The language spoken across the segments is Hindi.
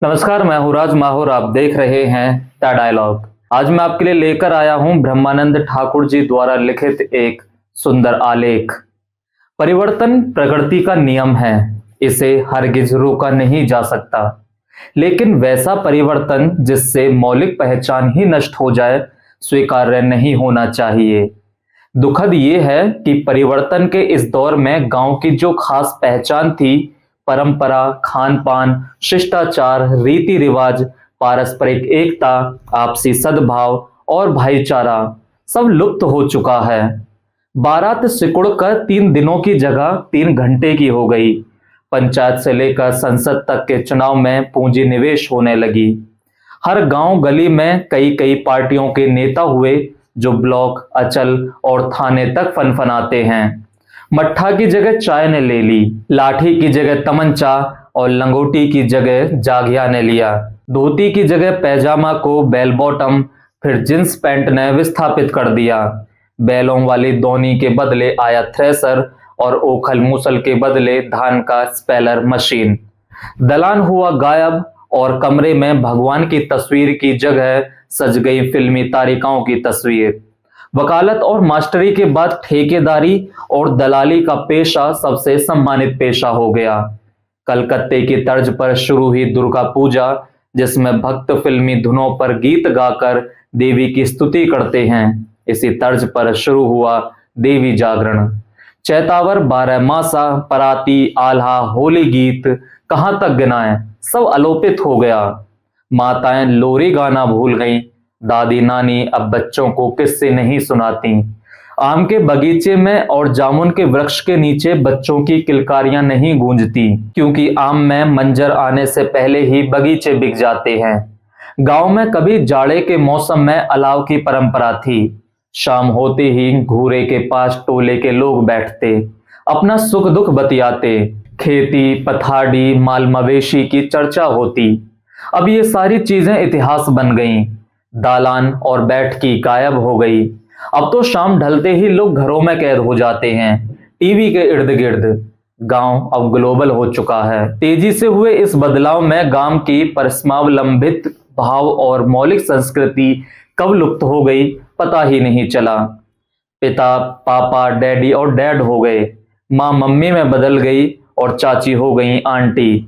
नमस्कार, मैं हूँ राज माहौर। आप देख रहे हैं द डायलॉग। आज मैं आपके लिए लेकर आया हूँ ब्रह्मानंद ठाकुर जी द्वारा लिखित एक सुंदर आलेख। परिवर्तन प्रकृति का नियम है, इसे हरगिज रोका नहीं जा सकता। लेकिन वैसा परिवर्तन जिससे मौलिक पहचान ही नष्ट हो जाए, स्वीकार्य नहीं होना चाहिए। दुखद ये है कि परिवर्तन के इस दौर में गांव की जो खास पहचान थी, परंपरा, खान पान, शिष्टाचार, रीति रिवाज, पारस्परिक एकता, आपसी सद्भाव और भाईचारा सब लुप्त हो चुका है। बारात सिकुड़कर 3 दिनों की जगह 3 घंटे की हो गई। पंचायत से लेकर संसद तक के चुनाव में पूंजी निवेश होने लगी। हर गांव गली में कई कई पार्टियों के नेता हुए जो ब्लॉक, अचल और थाने तक फनफनाते हैं। मट्ठा की जगह चाय ने ले ली, लाठी की जगह तमंचा और लंगोटी की जगह जागिया ने लिया। धोती की जगह पैजामा को बेल बॉटम, फिर जींस पैंट ने विस्थापित कर दिया। बैलों वाली दोनी के बदले आया थ्रेसर और ओखल मूसल के बदले धान का स्पेलर मशीन। दलान हुआ गायब और कमरे में भगवान की तस्वीर की जगह सज गई फिल्मी तारिकाओं की तस्वीर। वकालत और मास्टरी के बाद ठेकेदारी और दलाली का पेशा सबसे सम्मानित पेशा हो गया। कलकत्ते की तर्ज पर शुरू हुई दुर्गा पूजा, जिसमें भक्त फिल्मी धुनों पर गीत गाकर देवी की स्तुति करते हैं। इसी तर्ज पर शुरू हुआ देवी जागरण। चैतावर, बारहमासा, पराती, आल्हा, होली गीत कहां तक गिनाएं, सब अलोपित हो गया। माताएं लोरी गाना भूल गईं। दादी नानी अब बच्चों को किस्से नहीं सुनाती। आम के बगीचे में और जामुन के वृक्ष के नीचे बच्चों की किलकारियां नहीं गूंजती, क्योंकि आम में मंजर आने से पहले ही बगीचे बिक जाते हैं। गांव में कभी जाड़े के मौसम में अलाव की परंपरा थी। शाम होते ही घूरे के पास टोले के लोग बैठते, अपना सुख दुख बतियाते। खेती पथाड़ी माल मवेशी की चर्चा होती। अब ये सारी चीजें इतिहास बन गईं। दालान और बैठकी गायब हो गई। अब तो शाम ढलते ही लोग घरों में कैद हो जाते हैं, टीवी के इर्द गिर्द। गांव अब ग्लोबल हो चुका है। तेजी से हुए इस बदलाव में गांव की परिस्मावलंबित भाव और मौलिक संस्कृति कब लुप्त हो गई, पता ही नहीं चला। पिता पापा डैडी और डैड हो गए, माँ मम्मी में बदल गई और चाची हो गई आंटी।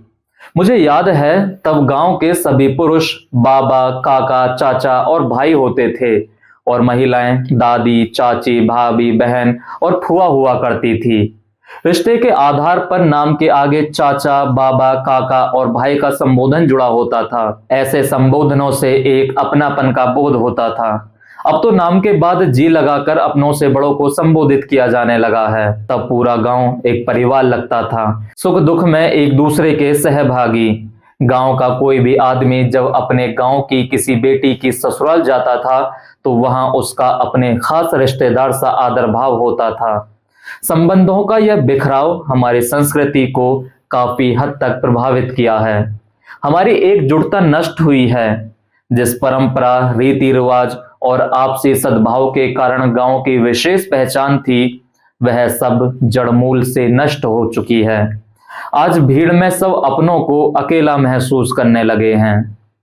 मुझे याद है तब गांव के सभी पुरुष बाबा, काका, चाचा और भाई होते थे, और महिलाएं दादी, चाची, भाभी, बहन और फुआ हुआ करती थी। रिश्ते के आधार पर नाम के आगे चाचा, बाबा, काका और भाई का संबोधन जुड़ा होता था। ऐसे संबोधनों से एक अपनापन का बोध होता था। अब तो नाम के बाद जी लगाकर अपनों से बड़ों को संबोधित किया जाने लगा है। तब पूरा गांव एक परिवार लगता था, सुख दुख में एक दूसरे के सहभागी। गांव का कोई भी आदमी जब अपने गांव की किसी बेटी की ससुराल जाता था तो वहां उसका अपने खास रिश्तेदार सा आदर भाव होता था। संबंधों का यह बिखराव हमारी संस्कृति को काफी हद तक प्रभावित किया है। हमारी एकजुटता नष्ट हुई है। जिस परंपरा, रीति रिवाज और आपसी सद्भाव के कारण गांव की विशेष पहचान थी, वह सब जड़मूल से नष्ट हो चुकी है। आज भीड़ में सब अपनों को अकेला महसूस करने लगे हैं।